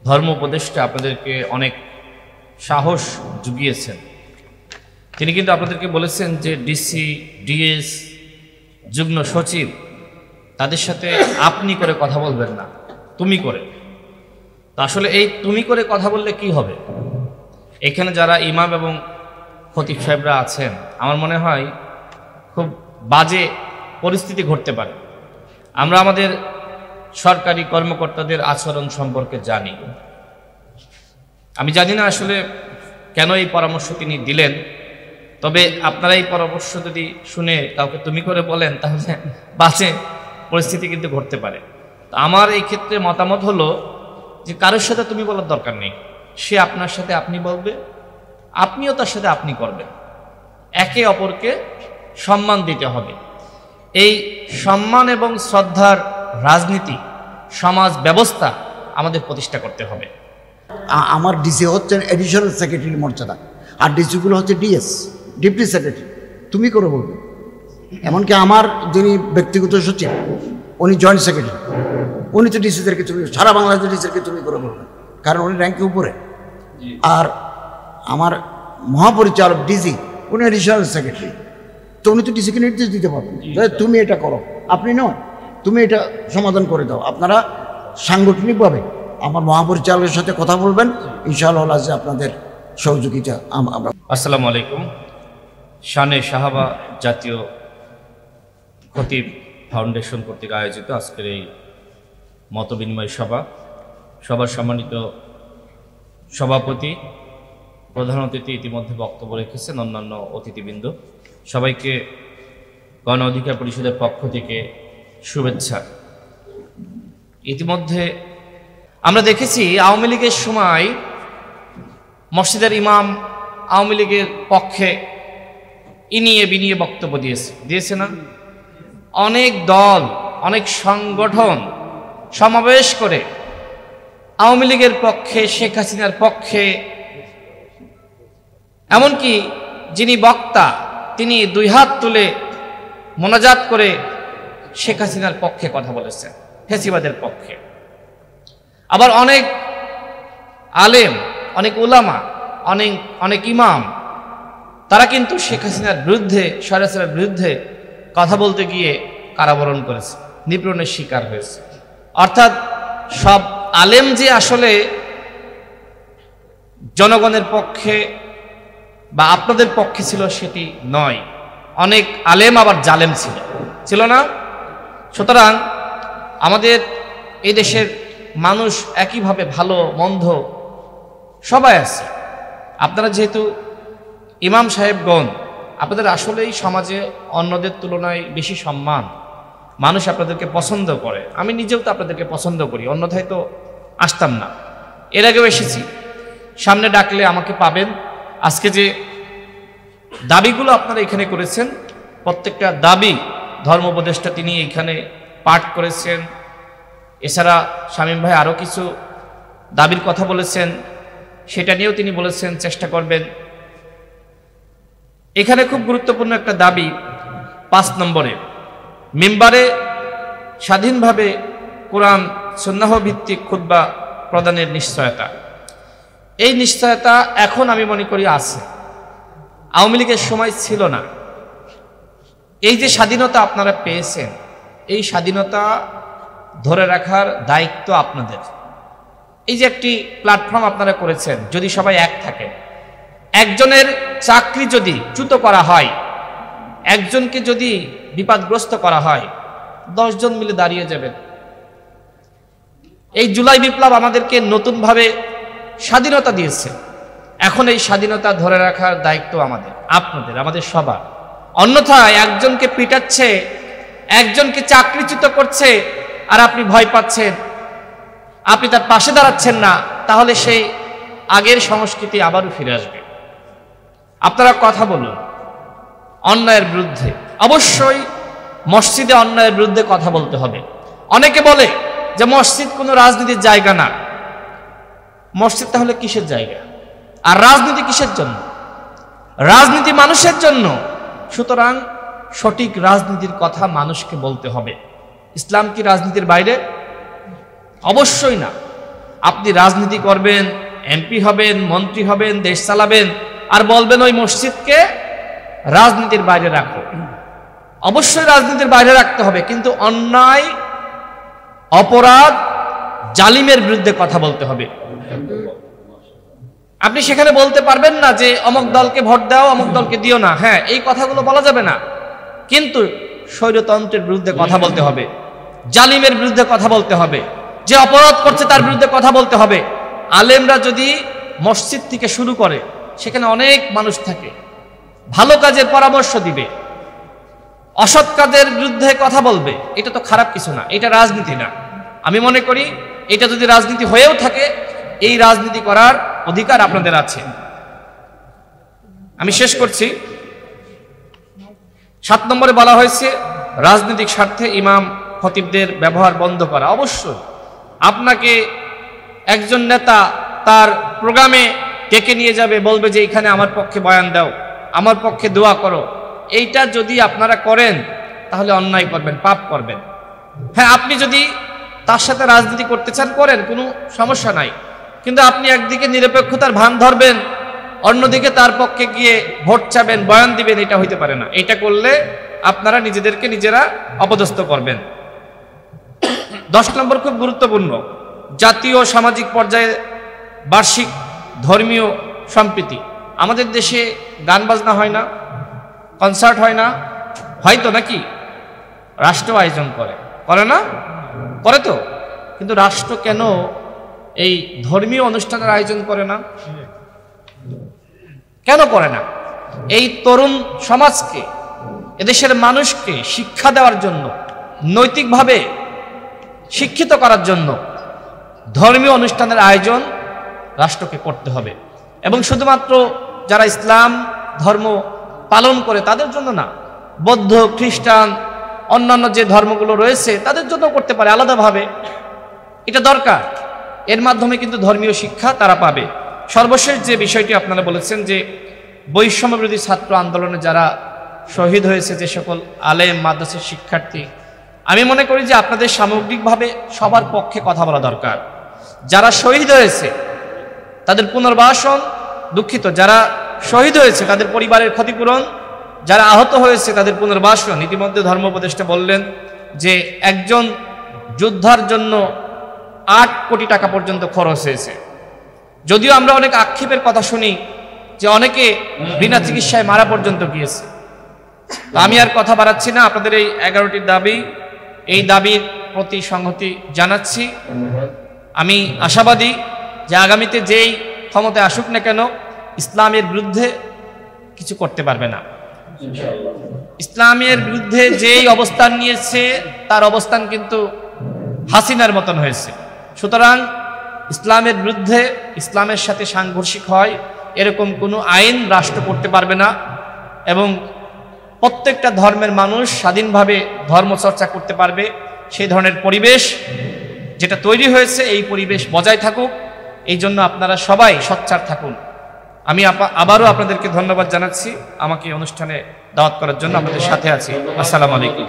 ধর্ম উপদেষ্টা আপনাদেরকে অনেক সাহস জুগিয়েছেন। তিনি কিন্তু আপনাদেরকে বলেছেন যে ডিসি, ডিএস, যুগ্ম সচিব তাদের সাথে আপনি করে কথা বলবেন না, তুমি করে। তো আসলে এই তুমি করে কথা বললে কি হবে? এখানে যারা ইমাম এবং খতিব সাহেবরা আছেন, আমার মনে হয় খুব বাজে পরিস্থিতি ঘটতে পারে। আমরা আমাদের সরকারি কর্মকর্তাদের আচরণ সম্পর্কে জানি। আমি জানি না আসলে কেন এই পরামর্শ তিনি দিলেন, তবে আপনারা এই পরামর্শ যদি শুনে কাউকে তুমি করে বলেন তাহলে বাজে পরিস্থিতি কিন্তু ঘটতে পারে। তো আমার এই ক্ষেত্রে মতামত হলো যে কারোর সাথে তুমি বলার দরকার নেই, সে আপনার সাথে আপনি বলবে, আপনিও তার সাথে আপনি করবেন। একে অপরকে সম্মান দিতে হবে। এই সম্মান এবং শ্রদ্ধার রাজনীতি, সমাজ ব্যবস্থা আমাদের প্রতিষ্ঠা করতে হবে। আমার ডিসি হচ্ছেন এডিশনাল সেক্রেটারি মর্যাদা, আর ডিসিগুলো হচ্ছে ডিএস, ডিপটি সেক্রেটারি। তুমি করে বলবে। এমনকি আমার যিনি ব্যক্তিগত সচিব, উনি জয়েন্ট সেক্রেটারি, উনি তো ডিসিদেরকে তুমি, সারা বাংলাদেশের ডিসিদেরকে তুমি করে বলবেন, কারণ উনি র্যাঙ্কে উপরে। আর আমার মহাপরিচালক ডিসি, উনি এডিশনাল সেক্রেটারি, তো উনি তো ডিসিকে নির্দেশ দিতে পারবেন তুমি এটা করো, আপনি নয়, তুমি এটা সমাধান করে দাও। আপনারা সাংগঠনিকভাবে আমার মহাপরিচালকের সাথে কথা বলবেন, ইনশাআল্লাহ যে আপনাদের সহযোগিতা আমরা। আসসালামু আলাইকুম। শানে সাহাবা জাতীয় খতিব ফাউন্ডেশন কর্তৃক আয়োজিত আজকের এই মতবিনিময় সভার সম্মানিত সভাপতি, প্রধান অতিথি ইতিমধ্যে বক্তব্য রেখেছেন, অন্যান্য অতিথিবৃন্দ, সবাইকে গণ অধিকার পরিষদের পক্ষ থেকে শুভেচ্ছা। ইতিমধ্যে আমরা দেখেছি আওয়ামী লীগের সময় মসজিদের ইমাম আওয়ামী লীগের পক্ষে ইনিয়ে বিনিয়ে বক্তব্য দিয়েছে না? অনেক দল, অনেক সংগঠন সমাবেশ করে আওয়ামী লীগের পক্ষে, শেখ হাসিনার পক্ষে, এমনকি যিনি বক্তা তিনি দুই হাত তুলে মোনাজাত করে শেখ হাসিনার পক্ষে কথা বলেছেন, ফ্যাসিবাদের পক্ষে। আবার অনেক আলেম, অনেক উলামা, অনেক ইমাম, তারা কিন্তু শেখ হাসিনার বিরুদ্ধে, স্বৈরাচারের বিরুদ্ধে কথা বলতে গিয়ে কারাবরণ করেছে, নিপীড়নের শিকার হয়েছে। অর্থাৎ সব আলেম যে আসলে জনগণের পক্ষে বা আপনাদের পক্ষে ছিল সেটি নয়। অনেক আলেম আবার জালেম ছিল না? সুতরাং আমাদের এই দেশের মানুষ একইভাবে ভালো মন্দ সবাই আছে। আপনারা যেহেতু ইমাম সাহেবগণ, আপনাদের আসলেই সমাজে অন্যদের তুলনায় বেশি সম্মান, মানুষ আপনাদেরকে পছন্দ করে। আমি নিজেও তো আপনাদেরকে পছন্দ করি, অন্যথায় তো আসতাম না। এর আগেও এসেছি, সামনে ডাকলে আমাকে পাবেন। আজকে যে দাবিগুলো আপনারা এখানে করেছেন, প্রত্যেকটা দাবি ধর্ম উপদেষ্টা তিনি এখানে পাঠ করেছেন। এছাড়া শামীম ভাই আরও কিছু দাবির কথা বলেছেন, সেটা নিয়েও তিনি বলেছেন চেষ্টা করবেন। এখানে খুব গুরুত্বপূর্ণ একটা দাবি 5 নম্বরে, মিম্বারে স্বাধীনভাবে কোরআন সুন্নাহ ভিত্তিক খুতবা প্রদানের নিশ্চয়তা। এই নিশ্চয়তা এখন আমি মনে করি আছে, আওয়ামী লীগের সময় ছিল না। এই যে স্বাধীনতা আপনারা পেয়েছেন, এই স্বাধীনতা ধরে রাখার দায়িত্ব আপনাদের। এই যে একটি প্ল্যাটফর্ম আপনারা করেছেন, যদি সবাই এক থাকে, একজনের চাকরি যদি চ্যুত করা হয়, একজনকে যদি বিপদগ্রস্ত করা হয়, 10 জন মিলে দাঁড়িয়ে যাবেন। এই জুলাই বিপ্লব আমাদেরকে নতুনভাবে স্বাধীনতা দিয়েছে। এখন এই স্বাধীনতা ধরে রাখার দায়িত্ব আমাদের, আপনাদের, আমাদের সবার। অন্যথায় একজনকে পিটাচ্ছে, একজনকে চাকরিচ্যুত করছে, আর আপনি ভয় পাচ্ছেন, আপনি তার পাশে দাঁড়াচ্ছেন না, তাহলে সেই আগের সংস্কৃতি আবারও ফিরে আসবে। আপনারা কথা বলুন অন্যায়ের বিরুদ্ধে। অবশ্যই মসজিদে অন্যায়ের বিরুদ্ধে কথা বলতে হবে। অনেকে বলে যে মসজিদ কোনো রাজনীতির জায়গা না। মসজিদ তাহলে কিসের জায়গা? আর রাজনীতি কিসের জন্য? রাজনীতি মানুষের জন্য। সুতরাং সঠিক রাজনীতির কথা মানুষকে বলতে হবে। ইসলাম কি রাজনীতির বাইরে? অবশ্যই না। আপনি রাজনীতি করবেন, এমপি হবেন, মন্ত্রী হবেন, দেশ চালাবেন, আর বলবেন ওই মসজিদকে রাজনীতির বাইরে রাখো। অবশ্যই রাজনীতির বাইরে রাখতে হবে, কিন্তু অন্যায়, অপরাধ, জালিমের বিরুদ্ধে কথা বলতে হবে। আপনি সেখানে বলতে পারবেন না যে অমুক দলকে ভোট দাও, অমুক দলকে দিও না। হ্যাঁ, এই কথাগুলো বলা যাবে না, কিন্তু স্বৈরতন্ত্রের বিরুদ্ধে কথা বলতে হবে, জালিমের বিরুদ্ধে কথা বলতে হবে, যে অপরাধ করছে তার বিরুদ্ধে কথা বলতে হবে। আলেমরা যদি মসজিদ থেকে শুরু করে, সেখানে অনেক মানুষ থাকে, ভালো কাজের পরামর্শ দিবে, অসৎ কাজের বিরুদ্ধে কথা বলবে, এটা তো খারাপ কিছু না, এটা রাজনীতি না। আমি মনে করি এটা যদি রাজনীতি হয়েও থাকে, এই রাজনীতি করার অধিকার আপনাদের আছে। আমি শেষ করছি। 7 নম্বরে বলা হয়েছে রাজনৈতিক স্বার্থে ইমাম খতিবদের ব্যবহার বন্ধ করা। অবশ্যই আপনাকে একজন নেতা তার প্রোগ্রামে ডেকে নিয়ে যাবে, বলবে যে এখানে আমার পক্ষে বয়ান দাও, আমার পক্ষে দোয়া করো। এইটা যদি আপনারা করেন তাহলে অন্যায় করবেন, পাপ করবেন। হ্যাঁ, আপনি যদি তার সাথে রাজনীতি করতে চান করেন, কোনো সমস্যা নাই, কিন্তু আপনি একদিকে নিরপেক্ষতার ভান ধরবেন, অন্যদিকে তার পক্ষে গিয়ে ভোট চাবেন, বয়ান দিবেন, এটা হইতে পারে না। এটা করলে আপনারা নিজেদেরকে নিজেরা অপদস্থ করবেন। 10 নম্বর খুব গুরুত্বপূর্ণ, জাতীয় সামাজিক পর্যায়ে বার্ষিক ধর্মীয় সম্প্রীতি। আমাদের দেশে গান বাজনা হয় না, কনসার্ট হয় না, হয়তো নাকি রাষ্ট্র আয়োজন করে না, করে তো, কিন্তু রাষ্ট্র কেন এই ধর্মীয় অনুষ্ঠানের আয়োজন করে না? কেন করে না? এই তরুণ সমাজকে, এদেশের মানুষকে শিক্ষা দেওয়ার জন্য, নৈতিকভাবে শিক্ষিত করার জন্য ধর্মীয় অনুষ্ঠানের আয়োজন রাষ্ট্রকে করতে হবে। এবং শুধুমাত্র যারা ইসলাম ধর্ম পালন করে তাদের জন্য না, বৌদ্ধ, খ্রিস্টান, অন্যান্য যে ধর্মগুলো রয়েছে তাদের জন্য করতে পারে আলাদাভাবে, এটা দরকার। এর মাধ্যমে কিন্তু ধর্মীয় শিক্ষা তারা পাবে। সর্বশেষ যে বিষয়টি আপনারা বলেছেন যে বৈষম্য বিরোধী ছাত্র আন্দোলনে যারা শহীদ হয়েছে, যে সকল আলেম, মাদ্রাসার শিক্ষার্থী, আমি মনে করি যে আপনাদের সামগ্রিকভাবে সবার পক্ষে কথা বলা দরকার। যারা শহীদ হয়েছে তাদের পুনর্বাসন, দুঃখিত, যারা শহীদ হয়েছে তাদের পরিবারের ক্ষতিপূরণ, যারা আহত হয়েছে তাদের পুনর্বাসন। ইতিমধ্যে ধর্ম উপদেষ্টা বললেন যে একজন যোদ্ধার জন্য 8 কোটি টাকা পর্যন্ত খরচ হয়েছে। যদিও আমরা অনেক আক্ষেপের কথা শুনি যে অনেকে বিনা চিকিৎসায় মারা পর্যন্ত গিয়েছে। তো আমি আর কথা বাড়াচ্ছি না, আপনাদের এই 11টি দাবি, এই দাবির প্রতি সংহতি জানাচ্ছি। আমি আশাবাদী যে আগামীতে যেই ক্ষমতায় আসুক না কেন, ইসলামের বিরুদ্ধে কিছু করতে পারবে না। ইসলামের বিরুদ্ধে যেই অবস্থান নিয়েছে তার অবস্থান কিন্তু হাসিনার মতন হয়েছে। সুতরাং ইসলামের বিরুদ্ধে, ইসলামের সাথে সাংঘর্ষিক হয় এরকম কোনো আইন রাষ্ট্র করতে পারবে না। এবং প্রত্যেকটা ধর্মের মানুষ স্বাধীনভাবে ধর্মচর্চা করতে পারবে, সেই ধরনের পরিবেশ যেটা তৈরি হয়েছে, এই পরিবেশ বজায় থাকুক। এই জন্য আপনারা সবাই সোচ্চার থাকুন। আমি আবারও আপনাদেরকে ধন্যবাদ জানাচ্ছি আমাকে অনুষ্ঠানে দাওয়াত করার জন্য। আপনাদের সাথে আছি। আসসালামু আলাইকুম।